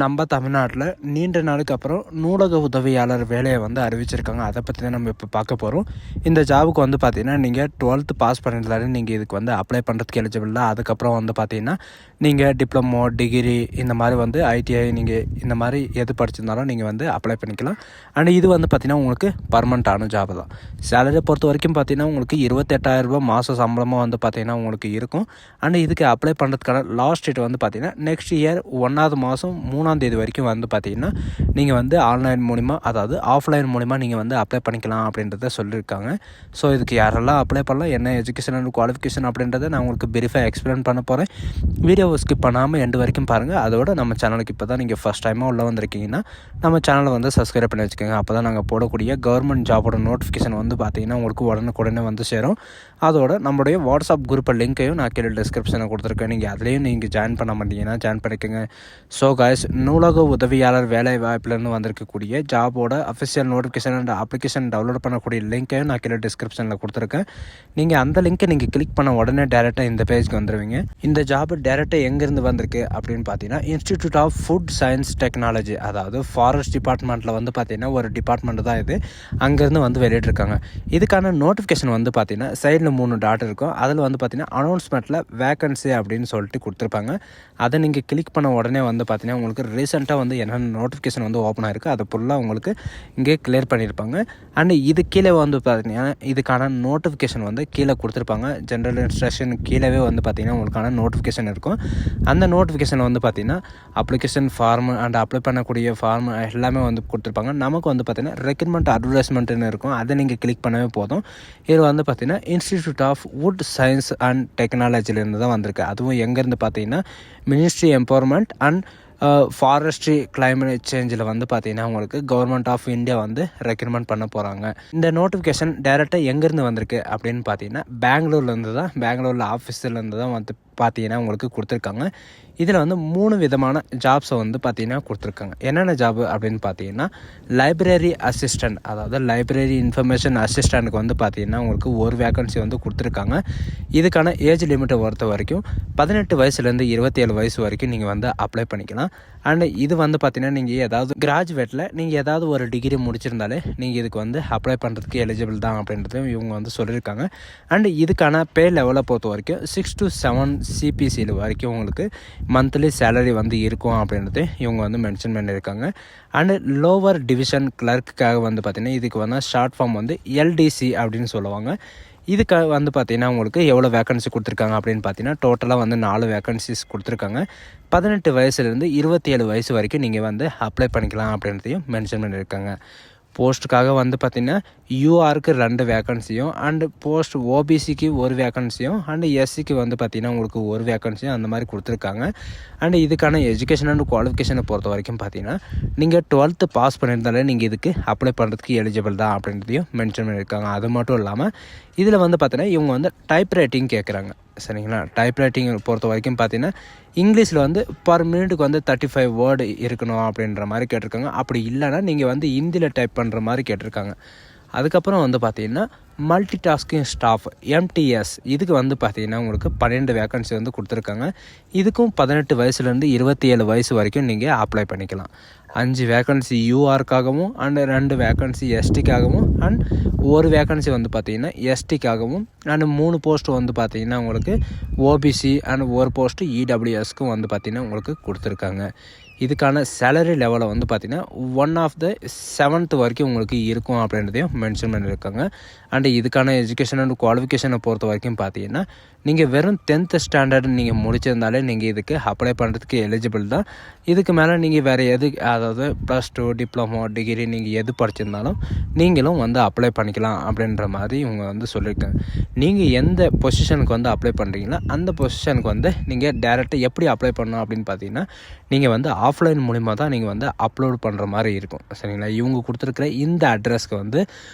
நம்ம தமிழ்நாட்டில் நீண்ட நாளுக்கு அப்புறம் நூலக உதவியாளர் வேலையை அறிவிச்சிருக்காங்க. அதை பற்றி தான் நம்ம இப்போ பார்க்க போகிறோம். இந்த ஜாபுக்கு பார்த்தீங்கன்னா நீங்கள் 12th பாஸ் பண்ணியிருந்தாலே நீங்கள் இதுக்கு அப்ளை பண்ணுறதுக்கு எலிஜிபிள் தான். அதுக்கப்புறம் பார்த்தீங்கன்னா நீங்கள் டிப்ளமோ, டிகிரி இந்த மாதிரி ஐடிஐ நீங்கள் இந்த மாதிரி எது படிச்சிருந்தாலும் நீங்கள் அப்ளை பண்ணிக்கலாம். அண்ட் இது பார்த்தீங்கன்னா உங்களுக்கு பர்மனெண்ட்டான ஜாப் தான். சேலரியை பொறுத்த வரைக்கும் பார்த்தீங்கன்னா உங்களுக்கு 28,000 மாத சம்பளமாக பார்த்தீங்கன்னா உங்களுக்கு இருக்கும். அண்ட் இதுக்கு அப்ளை பண்ணுறதுக்கான லாஸ்ட் டேட் பார்த்தீங்கன்னா நெக்ஸ்ட் இயர் 1வது மாதம் 3ஆம் தேதி வரைக்கும் பார்த்தீங்கன்னா நீங்கள் ஆன்லைன் மூலிமா, அதாவது ஆஃப்லைன் மூலிமா நீங்கள் அப்ளை பண்ணிக்கலாம் அப்படின்றத சொல்லியிருக்காங்க. ஸோ இதுக்கு யாரெல்லாம் அப்ளை பண்ணலாம், என்ன எஜுகேஷன் அண்ட் குவாலிஃபிகேஷன் அப்படின்றத நான் உங்களுக்கு பிரீஃபாக எக்ஸ்பிளைன் பண்ண போகிறேன். வீடியோவை ஸ்கிப் பண்ணாமல் எண்டு வரைக்கும் பாருங்கள். அதோட நம்ம சேனலுக்கு இப்போ தான் நீங்கள் ஃபஸ்ட் டைமாக உள்ளே வந்திருக்கீங்கன்னா நம்ம சேனலை சப்ஸ்கிரைப் பண்ணி வச்சுக்கோங்க. அப்போ தான் நாங்கள் போடக்கூடிய கவர்மெண்ட் ஜாபோட நோட்டிஃபிகேஷன் பார்த்தீங்கன்னா உங்களுக்கு உடனே சேரும். அதோட நம்மளுடைய வாட்ஸ்அப் குரூப்பை லிங்க்கையும் நான் கீழே டிஸ்கிரிப்ஷனில் கொடுத்துருக்கேன். நீங்கள் அதுலேயும் நீங்கள் ஜாயின் பண்ண மாட்டீங்கன்னா ஜாயின் பண்ணிக்கோங்க. ஸோ காய்ஸ், நூலக உதவியாளர் வேலை வாய்ப்புலேருந்து வந்திருக்கக்கூடிய ஜாபோட official notification and application download பண்ணக்கூடிய லிங்க்கையும் நான் கீழே டிஸ்கிரிப்ஷனில் கொடுத்துருக்கேன். நீங்கள் அந்த லிங்க்கை நீங்கள் கிளிக் பண்ண உடனே டேரெக்டாக இந்த பேஜ்க்கு வந்துடுவீங்க. இந்த ஜாப் டேரெக்டாக எங்கேருந்து வந்திருக்கு அப்படின்னு பார்த்தீங்கன்னா institute of food science technology, அதாவது ஃபாரஸ்ட் டிபார்ட்மெண்ட்டில் பார்த்தீங்கன்னா ஒரு டிபார்ட்மெண்ட் தான் இது. அங்கேருந்து வெளியிட்டிருக்காங்க. இதுக்கான நோட்டிஃபிகேஷன் பார்த்தீங்கன்னா சைடில் 3 டாட் இருக்கும். அதில் பார்த்தீங்கன்னா அனௌன்ஸ்மெண்ட்டில் வேக்கன்சி அப்படின்னு சொல்லிட்டு கொடுத்துருப்பாங்க. அதை நீங்கள் கிளிக் பண்ண உடனே பார்த்தீங்கன்னா உங்களுக்கு ரீசெண்டாக என்னென்ன நோட்டிஃபிகேஷன் ஓப்பன் ஆகிருக்கு அதை ஃபுல்லாக உங்களுக்கு இங்கே கிளியர் பண்ணியிருப்பாங்க. அண்ட் இது கீழே பார்த்தீங்கன்னா இதுக்கான நோட்டிஃபிகேஷன் கீழே கொடுத்துருப்பாங்க. ஜென்ரல் இன்ஸ்ட்ரக்ஷன் கீழவே பார்த்தீங்கன்னா உங்களுக்கான நோட்டிஃபிகேஷன் இருக்கும். அந்த நோட்டிஃபிகேஷன் பார்த்தீங்கன்னா அப்ளிகேஷன் ஃபார்ம் அண்ட் அப்ளை பண்ணக்கூடிய ஃபார்ம் எல்லாமே கொடுத்துருப்பாங்க. நமக்கு பார்த்தீங்கன்னா ரெக்ரூட்மெண்ட் அட்வர்டைஸ்மெண்ட்னு இருக்கும். அதை நீங்கள் கிளிக் பண்ணவே போதும். இது பார்த்தீங்கன்னா institute of wood science and டெக்னாலஜிலேருந்து தான் வந்திருக்கு. அதுவும் எங்கேருந்து பார்த்தீங்கன்னா ministry empowerment and forestry climate சேஞ்சில் பார்த்தீங்கன்னா உங்களுக்கு கவர்மெண்ட் ஆஃப் இந்தியா ரெக்ரூட்மெண்ட் பண்ண போகிறாங்க. இந்த நோட்டிஃபிகேஷன் டேரெக்டாக எங்கேருந்து வந்திருக்கு அப்படின்னு பார்த்தீங்கன்னா பெங்களூரில் ஆஃபீஸ்லேருந்து தான் பார்த்தீங்கன்னா உங்களுக்கு கொடுத்துருக்காங்க. இதில் 3 விதமான ஜாப்ஸை பார்த்தீங்கன்னா கொடுத்துருக்காங்க. என்னென்ன ஜாப் அப்படின்னு பார்த்தீங்கன்னா லைப்ரரி அசிஸ்டண்ட், அதாவது லைப்ரரி இன்ஃபர்மேஷன் அசிஸ்டண்ட்டுக்கு பார்த்தீங்கன்னா உங்களுக்கு ஒரு வேக்கன்சி கொடுத்துருக்காங்க. இதுக்கான ஏஜ் லிமிட்டை பொறுத்த வரைக்கும் 18 வயசுலேருந்து 27 வயசு வரைக்கும் நீங்கள் அப்ளை பண்ணிக்கலாம். அண்ட் இது பார்த்தீங்கன்னா நீங்கள் ஏதாவது கிராஜுவேட்டில் நீங்கள் ஏதாவது ஒரு டிகிரி முடிச்சிருந்தாலே நீங்கள் இதுக்கு அப்ளை பண்ணுறதுக்கு எலிஜிபிள் தான் அப்படின்றது இவங்க சொல்லியிருக்காங்க. அண்ட் இதுக்கான பே லெவலை பொறுத்த வரைக்கும் 6 to 7 சிபிசியில் வரைக்கும் உங்களுக்கு மந்த்லி சேலரி இருக்கும் அப்படின்றது இவங்க மென்ஷன் பண்ணியிருக்காங்க. அண்டு லோவர் டிவிஷன் கிளர்க்குக்காக பார்த்தீங்கன்னா இதுக்கு ஷார்ட் ஃபார்ம் எல்டிசி அப்படின்னு சொல்லுவாங்க. இதுக்கு பார்த்தீங்கன்னா உங்களுக்கு எவ்வளோ வேக்கன்சி கொடுத்துருக்காங்க அப்படின்னு பார்த்தீங்கன்னா டோட்டலாக 4 வேக்கன்சிஸ் கொடுத்துருக்காங்க. 18 வயசுலேருந்து 27 வயசு வரைக்கும் நீங்கள் அப்ளை பண்ணிக்கலாம் அப்படின்றதையும் மென்ஷன் பண்ணியிருக்காங்க. போஸ்ட்டுக்காக பார்த்தீங்கன்னா யூஆருக்கு 2 வேக்கன்சியும் அண்டு போஸ்ட் ஓபிசிக்கு 1 வேக்கன்சியும் அண்டு எஸ்சிக்கு பார்த்தீங்கன்னா உங்களுக்கு 1 வேக்கன்சியும் அந்த மாதிரி கொடுத்துருக்காங்க. அண்டு இதுக்கான எஜுகேஷன் அண்ட் குவாலிஃபிகேஷனை பொறுத்த வரைக்கும் பார்த்தீங்கன்னா நீங்கள் 12th பாஸ் பண்ணியிருந்தாலே நீங்கள் இதுக்கு அப்ளை பண்ணுறதுக்கு எலிஜிபிள் தான் அப்படின்றதையும் மென்ஷன் பண்ணியிருக்காங்க. அது மட்டும் இல்லாமல் இதில் பார்த்தீங்கன்னா இவங்க டைப் ரைட்டிங் கேட்குறாங்க. சரிங்களா? டைப் ரைட்டிங் பொறுத்த வரைக்கும் பார்த்தீங்கன்னா இங்கிலீஷில் பர் மினிட்டுக்கு 35 வேர்டு இருக்கணும் அப்படின்ற மாதிரி கேட்டிருக்காங்க. அப்படி இல்லைன்னா நீங்கள் ஹிந்தியில் டைப் பண்ணுற மாதிரி கேட்டிருக்காங்க. அதுக்கப்புறம் பார்த்தீங்கன்னா மல்டி டாஸ்கிங் ஸ்டாஃப் எம்டிஎஸ், இதுக்கு பார்த்தீங்கன்னா உங்களுக்கு 12 வேக்கன்சி கொடுத்துருக்காங்க. இதுக்கும் 18 வயசுலேருந்து 27 வயசு வரைக்கும் நீங்கள் அப்ளை பண்ணிக்கலாம். 5 வேக்கன்சி யூஆருக்காகவும் அண்ட் 2 வேக்கன்சி எஸ்டிக்காகவும் அண்ட் 1 வேக்கன்சி பார்த்தீங்கன்னா எஸ்டிக்காகவும் அண்ட் 3 போஸ்ட் பார்த்தீங்கன்னா உங்களுக்கு ஓபிசி அண்ட் 1 போஸ்ட்டு இடபிள்யூஎஸ்க்கும் பார்த்தீங்கன்னா உங்களுக்கு கொடுத்துருக்காங்க. இதுக்கான சேலரி லெவலை பார்த்தீங்கன்னா 1 of the 7th வரைக்கும் உங்களுக்கு இருக்கும் அப்படின்றதையும் மென்ஷன் பண்ணியிருக்காங்க. அண்டு இதுக்கான எஜுகேஷன் அண்ட் குவாலிஃபிகேஷனை பொறுத்த வரைக்கும் பார்த்தீங்கன்னா நீங்கள் வெறும் 10th ஸ்டாண்டர்ட் நீங்கள் முடிச்சிருந்தாலே நீங்கள் இதுக்கு அப்ளை பண்ணுறதுக்கு எலிஜிபிள் தான். இதுக்கு மேலே நீங்கள் வேறு எது, அதாவது +2 டிப்ளமோ, டிகிரி நீங்கள் எது படிச்சிருந்தாலும் நீங்களும் அப்ளை பண்ணிக்கலாம் அப்படின்ற மாதிரி இவங்க சொல்லியிருக்காங்க. நீங்கள் எந்த பொசிஷனுக்கு அப்ளை பண்ணுறீங்களோ அந்த பொசிஷனுக்கு நீங்கள் டேரெக்டாக எப்படி அப்ளை பண்ணணும் அப்படின்னு பார்த்தீங்கன்னா நீங்கள் ஆஃப்லைன் மூலிமா தான் நீங்கள் அப்லோட் பண்ணுற மாதிரி இருக்கும். சரிங்களா? இவங்க கொடுத்துருக்குற இந்த அட்ரஸ்க்கு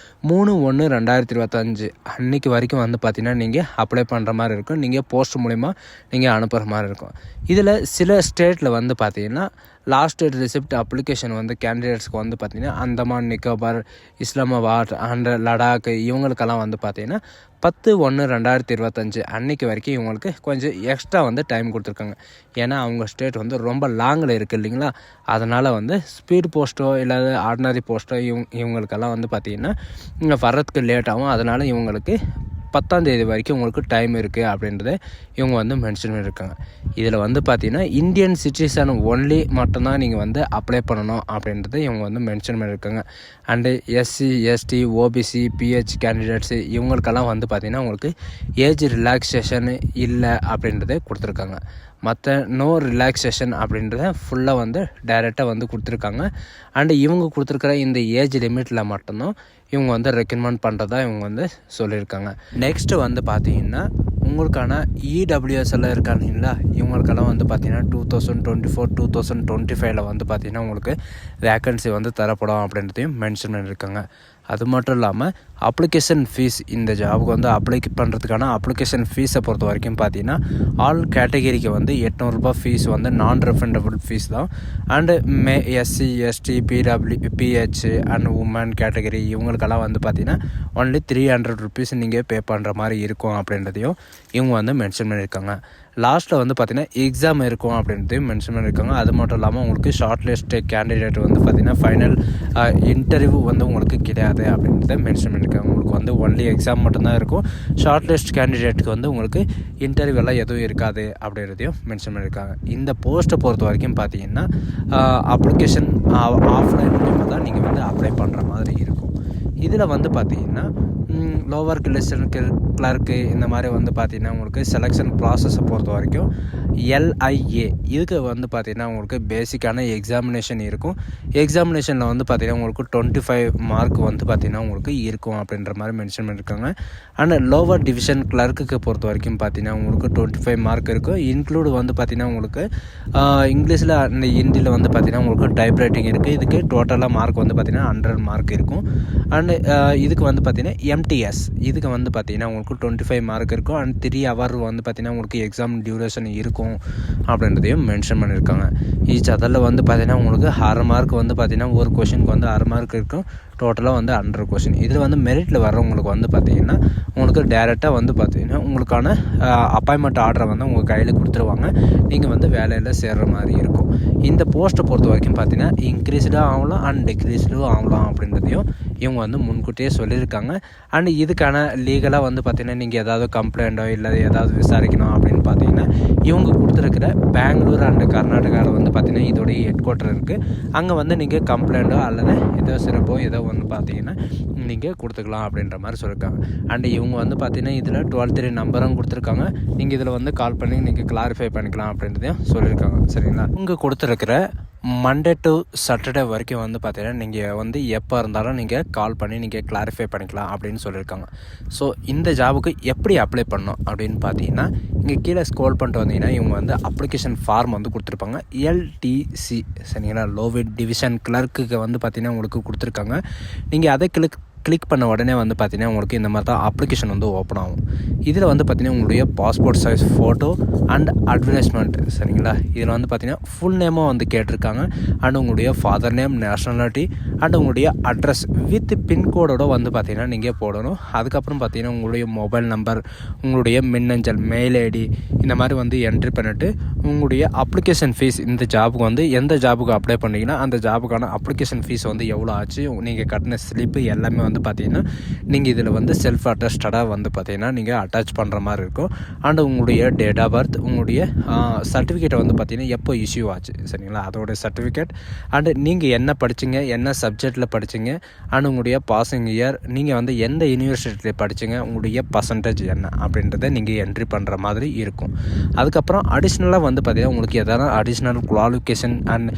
3/1/2025 அன்றைக்கி வரைக்கும் பார்த்தீங்கன்னா நீங்கள் அப்ளை பண்ணுற மாதிரி இருக்கும். நீங்கள் போஸ்ட் மூலிமா நீங்கள் அனுப்புகிற மாதிரி இருக்கும். இதில் சில ஸ்டேட்டில் பார்த்தீங்கன்னா லாஸ்ட் டேட் ரிசிப்ட் அப்ளிகேஷன் வந்து கேண்டிடேட்ஸ்க்கு வந்து பார்த்திங்கன்னா அந்தமான் நிக்கோபார், இஸ்லாமாபாத் அண்ட் லடாக் இவங்களுக்கெல்லாம் வந்து பார்த்திங்கன்னா 10/1/2025 அன்னைக்கு வரைக்கும் இவங்களுக்கு கொஞ்சம் எக்ஸ்ட்ரா வந்து டைம் கொடுத்துருக்காங்க. ஏன்னா அவங்க ஸ்டேட் வந்து ரொம்ப லாங்கில் இருக்குது இல்லைங்களா, அதனால் வந்து ஸ்பீட் போஸ்ட்டோ இல்லை ஆர்டினரி போஸ்ட்டோ இவங்களுக்கெல்லாம் வந்து பார்த்திங்கன்னா இங்கே வர்றதுக்கு லேட் ஆகும். அதனால் இவங்களுக்கு 10ஆம் தேதி வரைக்கும் உங்களுக்கு டைம் இருக்குது அப்படின்றத இவங்க வந்து மென்ஷன் பண்ணியிருக்காங்க. இதில் வந்து பார்த்திங்கன்னா இந்தியன் சிட்டிசன் ஒன்லி மட்டும்தான் நீங்கள் வந்து அப்ளை பண்ணணும் அப்படின்றத இவங்க வந்து மென்ஷன் பண்ணியிருக்காங்க. And SC, ST, OBC, PH candidates இவங்களுக்கெல்லாம் வந்து பார்த்திங்கன்னா உங்களுக்கு ஏஜ் ரிலாக்ஸேஷன் இல்லை அப்படின்றத கொடுத்துருக்காங்க. மற்ற நோ ரிலாக்ஸேஷன் அப்படின்றத ஃபுல்லாக வந்து டைரெக்டாக வந்து கொடுத்துருக்காங்க. அண்டு இவங்க கொடுத்துருக்குற இந்த ஏஜ் லிமிட்டில் மட்டும்தான் இவங்க வந்து ரெக்கமெண்ட் பண்ணுறதா இவங்க வந்து சொல்லியிருக்காங்க. நெக்ஸ்ட்டு வந்து பார்த்திங்கன்னா உங்களுக்கான இடபிள்யூஎஸ் எல்லாம் இருக்காங்களா, இவங்களுக்கெல்லாம் வந்து பார்த்திங்கன்னா 2024, 2025 வந்து பார்த்திங்கன்னா உங்களுக்கு வேக்கன்சி வந்து தரப்படும் அப்படின்றதையும் மென்ஷன் பண்ணியிருக்காங்க. அது மட்டும் இல்லாமல் அப்ளிகேஷன் ஃபீஸ், இந்த ஜாபுக்கு வந்து அப்ளை பண்ணுறதுக்கான அப்ளிகேஷன் ஃபீஸை பொறுத்த வரைக்கும் பார்த்திங்கன்னா ஆல் கேட்டகிரிக்கு வந்து 800 ஃபீஸ் வந்து நான் ரெஃபண்டபிள் ஃபீஸ் தான். And SC, ST, PH and woman category இவங்களுக்கெல்லாம் வந்து பார்த்திங்கன்னா ஒன்லி 300 ருபீஸ் நீங்கள் பே பண்ணுற மாதிரி இருக்கும் அப்படின்றதையும் இவங்க வந்து மென்ஷன் பண்ணியிருக்காங்க. லாஸ்ட்டில் வந்து பார்த்திங்கன்னா எக்ஸாம் இருக்கும் அப்படின்றதையும் மென்ஷன் பண்ணியிருக்காங்க. அது மட்டும் இல்லாமல் உங்களுக்கு ஷார்ட் லிஸ்ட் கேண்டிடேட் வந்து பார்த்திங்கன்னா ஃபைனல் இன்டர்வியூ வந்து உங்களுக்கு கிடையாது அப்படின்றத மென்ஷன் பண்ணியிருக்காங்க. உங்களுக்கு வந்து ஒன்லி எக்ஸாம் மட்டும்தான் இருக்கும். ஷார்ட் லிஸ்ட் கேண்டிடேட்டுக்கு வந்து உங்களுக்கு இன்டர்வியூலாம் எதுவும் இருக்காது அப்படின்றதையும் மென்ஷன் பண்ணியிருக்காங்க. இந்த போஸ்ட்டை பொறுத்த வரைக்கும் பார்த்திங்கன்னா அப்ளிகேஷன் ஆஃப்லைன் மூலமாக தான் நீங்கள் வந்து அப்ளை பண்ணுற மாதிரி இருக்கும். இதில் வந்து பார்த்திங்கன்னா லோவர் கிளர்க்கு இந்த மாதிரி வந்து பார்த்திங்கன்னா உங்களுக்கு செலெக்ஷன் ப்ராசஸை பொறுத்த வரைக்கும் LIA இதுக்கு வந்து பார்த்திங்கன்னா உங்களுக்கு பேசிக்கான எக்ஸாமினேஷன் இருக்கும். எக்ஸாமினேஷனில் வந்து பார்த்திங்கன்னா உங்களுக்கு 25 மார்க் வந்து பார்த்திங்கன்னா உங்களுக்கு இருக்கும் அப்படின்ற மாதிரி மென்ஷன் பண்ணியிருக்காங்க. அண்ட் லோவர் டிவிஷன் கிளர்க்குக்கு பொறுத்த வரைக்கும் பார்த்திங்கன்னா உங்களுக்கு 25 மார்க் இருக்கும். இன்க்ளூடு வந்து பார்த்திங்கன்னா உங்களுக்கு இங்கிலீஷில் அந்த ஹிந்தியில் வந்து பார்த்திங்கன்னா உங்களுக்கு டைப் ரைட்டிங் இருக்குது. இதுக்கு டோட்டலாக மார்க் வந்து பார்த்திங்கன்னா 100 மார்க் இருக்கும். அண்டு இதுக்கு வந்து பார்த்திங்கன்னா MTS இதுக்கு வந்து பார்த்திங்கன்னா உங்களுக்கு 25 மார்க் இருக்கும். அண்ட் 3 hour வந்து பார்த்திங்கன்னா உங்களுக்கு எக்ஸாம் டியூரேஷன் இருக்கும் அப்படின்றதையும் மென்ஷன் பண்ணியிருக்காங்க. ஈச் அதில் வந்து பார்த்திங்கன்னா உங்களுக்கு 6 மார்க் வந்து பார்த்திங்கன்னா ஒரு கொஷனுக்கு வந்து 6 மார்க் இருக்கும். டோட்டலாக வந்து 100 கொஷின். இதில் வந்து மெரிட்டில் வர்றவங்களுக்கு வந்து பார்த்திங்கன்னா உங்களுக்கு டேரெக்டாக வந்து பார்த்திங்கன்னா உங்களுக்கான அப்பாயின்மெண்ட் ஆர்டரை வந்து உங்கள் கையில் கொடுத்துருவாங்க. நீங்கள் வந்து வேலையில் சேர்கிற மாதிரி இருக்கும். இந்த போஸ்ட்டை பொறுத்த வரைக்கும் பார்த்திங்கன்னா இன்க்ரீஸ்டாக ஆகலாம் அண்ட் டிக்ரீஸ்டும் ஆகலாம் அப்படின்றதையும் இவங்க வந்து முன்கூட்டியே சொல்லியிருக்காங்க. அண்ட் இதுக்கான லீகலாக வந்து பார்த்திங்கன்னா நீங்கள் ஏதாவது கம்ப்ளைண்ட்டோ இல்லை ஏதாவது விசாரிக்கணும் அப்படின்னு பார்த்தீங்கன்னா இவங்க கொடுத்துருக்கிற பெங்களூர் அண்டு கர்நாடகாவில் வந்து பார்த்திங்கன்னா இதோடைய ஹெட் குவார்ட்டர் இருக்குது. அங்கே வந்து நீங்கள் கம்ப்ளைண்ட்டோ அல்லது ஏதோ சிறப்போ ஏதோ வந்து பார்த்தீங்கன்னா நீங்கள் கொடுத்துக்கலாம் அப்படின்ற மாதிரி சொல்லியிருக்காங்க. அண்டு இவங்க வந்து பார்த்திங்கன்னா இதில் 12 நம்பரும் கொடுத்துருக்காங்க. நீங்கள் இதில் வந்து கால் பண்ணி நீங்கள் கிளாரிஃபை பண்ணிக்கலாம் அப்படின்றதையும் சொல்லியிருக்காங்க. சரிங்களா, இவங்க கொடுத்துருக்கிற மண்டே டு சாட்டர்டே வரைக்கும் வந்து பார்த்திங்கன்னா நீங்கள் வந்து எப்போ இருந்தாலும் நீங்கள் கால் பண்ணி நீங்கள் கிளாரிஃபை பண்ணிக்கலாம் அப்படின்னு சொல்லியிருக்காங்க. ஸோ இந்த ஜாபுக்கு எப்படி அப்ளை பண்ணணும் அப்படின்னு பார்த்தீங்கன்னா இங்கே கீழே ஸ்க்ரோல் பண்ணிட்டு வந்தீங்கன்னா இவங்க வந்து அப்ளிகேஷன் ஃபார்ம் வந்து கொடுத்துருப்பாங்க. LTC சரிங்களா, லோவர் டிவிஷன் கிளர்க்குக்கு வந்து பார்த்திங்கன்னா உங்களுக்கு கொடுத்துருக்காங்க. நீங்கள் அதை கிளிக் பண்ண உடனே வந்து பார்த்திங்கன்னா உங்களுக்கு இந்த மாதிரி தான் அப்ளிகேஷன் வந்து ஓப்பன் ஆகும். இதில் வந்து பார்த்திங்கன்னா உங்களுடைய passport size photo and advertisement சரிங்களா, இதில் வந்து பார்த்திங்கன்னா ஃபுல் நேமும் வந்து கேட்டிருக்காங்க. அண்ட் உங்களுடைய ஃபாதர் நேம், நேஷ்னாலிட்டி அண்ட் உங்களுடைய அட்ரஸ் வித் பின்கோடோட வந்து பார்த்திங்கன்னா நீங்கள் போடணும். அதுக்கப்புறம் பார்த்திங்கன்னா உங்களுடைய மொபைல் நம்பர், உங்களுடைய மின்னஞ்சல், மெயில் ஐடி இந்த மாதிரி வந்து என்ட்ரி பண்ணிவிட்டு உங்களுடைய அப்ளிகேஷன் ஃபீஸ், இந்த ஜாபுக்கு வந்து எந்த ஜாபுக்கு அப்ளை பண்ணிங்கன்னா அந்த ஜாபுக்கான அப்ளிகேஷன் ஃபீஸ் வந்து எவ்வளோ ஆச்சு, நீங்கள் கட்டின ஸ்லிப்பு எல்லாமே வந்து பார்த்திங்கன்னா நீங்கள் இதில் வந்து செல்ஃப் அட்டஸ்டடாக வந்து பார்த்திங்கன்னா நீங்கள் அட்டாச் பண்ணுற மாதிரி இருக்கும். அண்ட் உங்களுடைய டேட் ஆஃப் பர்த், உங்களுடைய சர்டிஃபிகேட்டை வந்து பார்த்திங்கன்னா எப்போ இஷ்யூ ஆச்சு சரிங்களா, அதோடைய சர்டிஃபிகேட் அண்டு நீங்கள் என்ன படிச்சிங்க, என்ன சப்ஜெக்டில் படிச்சிங்க அண்ட் உங்களுடைய பாசிங் இயர், நீங்கள் வந்து எந்த யூனிவர்சிட்டியில் படிச்சிங்க, உங்களுடைய பர்சன்டேஜ் என்ன அப்படின்றத நீங்கள் என்ட்ரி பண்ணுற மாதிரி இருக்கும். அதுக்கப்புறம் அடிஷ்னலாக வந்து பார்த்திங்கன்னா உங்களுக்கு எதனா அடிஷ்னல் குவாலிஃபிகேஷன் அண்ட்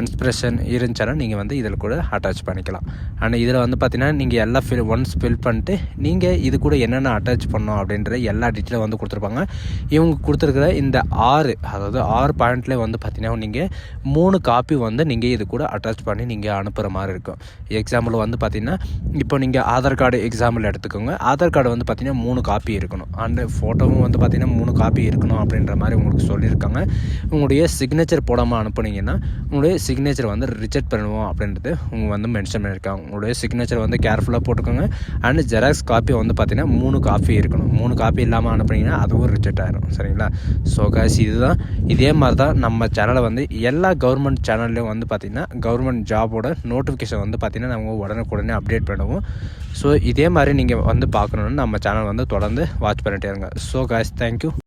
இன்ஸ்பிரேஷன் இருந்துச்சுன்னா நீங்கள் வந்து இதில் கூட அட்டாச் பண்ணிக்கலாம். அண்ட் இதில் வந்து பார்த்திங்கன்னா நீங்கள் எல்லாம் ஒன்ஸ் ஃபில் பண்ணிட்டு நீங்கள் இது கூட என்னென்ன அட்டாச் பண்ணோம் அப்படின்ற எல்லா டீட்டெயிலும் வந்து கொடுத்துருப்பாங்க. இவங்க கொடுத்துருக்குற இந்த 6 பாயிண்ட்லேயே வந்து பார்த்தீங்கன்னா நீங்கள் 3 காப்பி வந்து நீங்கள் இது கூட அட்டாச் பண்ணி நீங்கள் அனுப்புகிற மாதிரி இருக்கும். எக்ஸாம்பிள் வந்து பார்த்திங்கன்னா இப்போ நீங்கள் ஆதார் கார்டு எக்ஸாம்பிள் எடுத்துக்கோங்க. ஆதார் கார்டு வந்து பார்த்திங்கன்னா 3 காப்பி இருக்கணும். அண்டு ஃபோட்டோவும் வந்து பார்த்திங்கன்னா 3 காப்பி இருக்கணும் அப்படின்ற மாதிரி உங்களுக்கு சொல்லியிருக்காங்க. உங்களுடைய சிக்னேச்சர் போடாமல் அனுப்புனீங்கன்னா உங்களுடைய சிக்னேச்சர் வந்து ரிஜெக்ட் பண்ணுவோம் அப்படின்றது உங்கள் வந்து மென்ஷன் பண்ணியிருக்காங்க. உங்களுடைய சிக்னேச்சர் வந்து கேர்ஃபுல்லாக போட்டுக்கோங்க. அண்டு ஜெராக்ஸ் காப்பி வந்து பார்த்திங்கன்னா 3 காப்பி இருக்கணும். 3 காப்பி இல்லாமல் அனுப்புனீங்கன்னா அதுவும் ரிஜெக்ட் ஆகிடும். சரிங்களா? ஸோ காய்ஸ் இதுதான் இதே மாதிரி தான் நம்ம சேனலை வந்து எல்லா கவர்மெண்ட் சேனல்லையும் வந்து பார்த்திங்கன்னா கவர்மெண்ட் ஜாபோட நோட்டிஃபிகேஷன் வந்து பார்த்திங்கன்னா நம்ம உடனுக்குடனே அப்டேட் பண்ணுவோம். ஸோ இதே மாதிரி நீங்கள் வந்து பார்க்கணுன்னு நம்ம சேனல் வந்து தொடர்ந்து வாட்ச் பண்ணிட்டே இருங்க. So guys thank you.